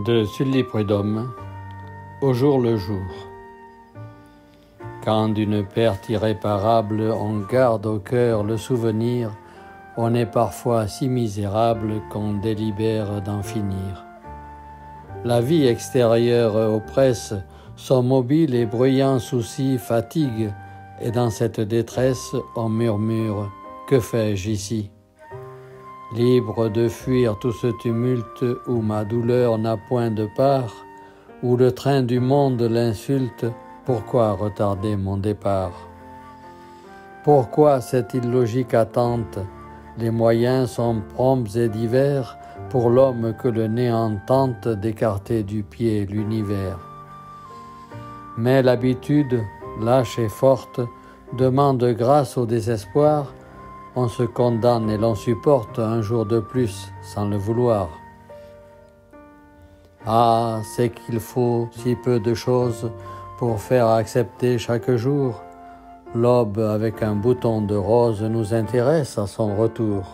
De Sully Prudhomme, au jour le jour. Quand d'une perte irréparable on garde au cœur le souvenir, on est parfois si misérable qu'on délibère d'en finir. La vie extérieure oppresse, son mobile et bruyant souci fatigue, et dans cette détresse on murmure « Que fais-je ici ?» Libre de fuir tout ce tumulte où ma douleur n'a point de part, où le train du monde l'insulte, pourquoi retarder mon départ? Pourquoi cette illogique attente? Les moyens sont prompts et divers pour l'homme que le néant tente d'écarter du pied l'univers. Mais l'habitude, lâche et forte, demande grâce au désespoir. On se condamne et l'on supporte un jour de plus sans le vouloir. Ah, c'est qu'il faut si peu de choses pour faire accepter chaque jour. L'aube avec un bouton de rose nous intéresse à son retour.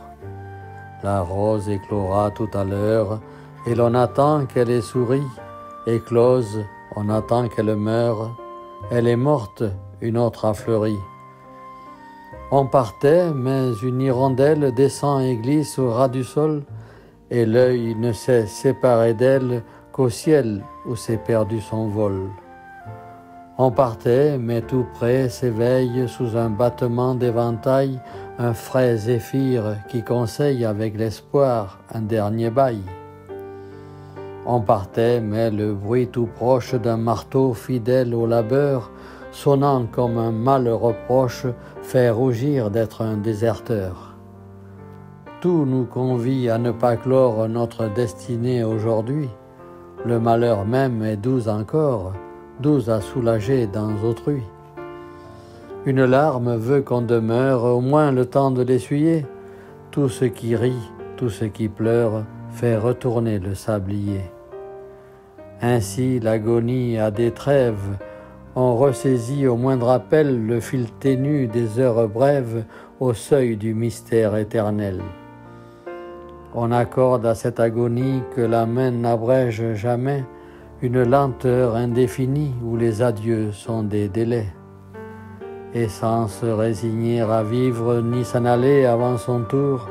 La rose éclora tout à l'heure et l'on attend qu'elle ait souri. Éclose, on attend qu'elle meure. Elle est morte, une autre a fleuri. On partait, mais une hirondelle descend et glisse au ras du sol, et l'œil ne s'est séparé d'elle qu'au ciel où s'est perdu son vol. On partait, mais tout près s'éveille sous un battement d'éventail un frais zéphyr qui conseille avec l'espoir un dernier bail. On partait, mais le bruit tout proche d'un marteau fidèle au labeur, sonnant comme un mal reproche, fait rougir d'être un déserteur. Tout nous convie à ne pas clore notre destinée aujourd'hui. Le malheur même est doux encore, doux à soulager dans autrui. Une larme veut qu'on demeure au moins le temps de l'essuyer. Tout ce qui rit, tout ce qui pleure, fait retourner le sablier. Ainsi l'agonie a des trêves. On ressaisit au moindre appel le fil ténu des heures brèves au seuil du mystère éternel. On accorde à cette agonie que la main n'abrège jamais une lenteur indéfinie où les adieux sont des délais. Et sans se résigner à vivre ni s'en aller avant son tour,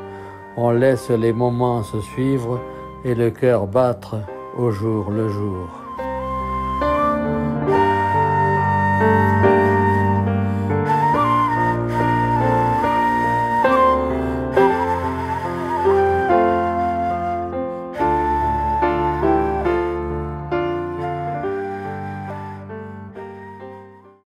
on laisse les moments se suivre et le cœur battre au jour le jour.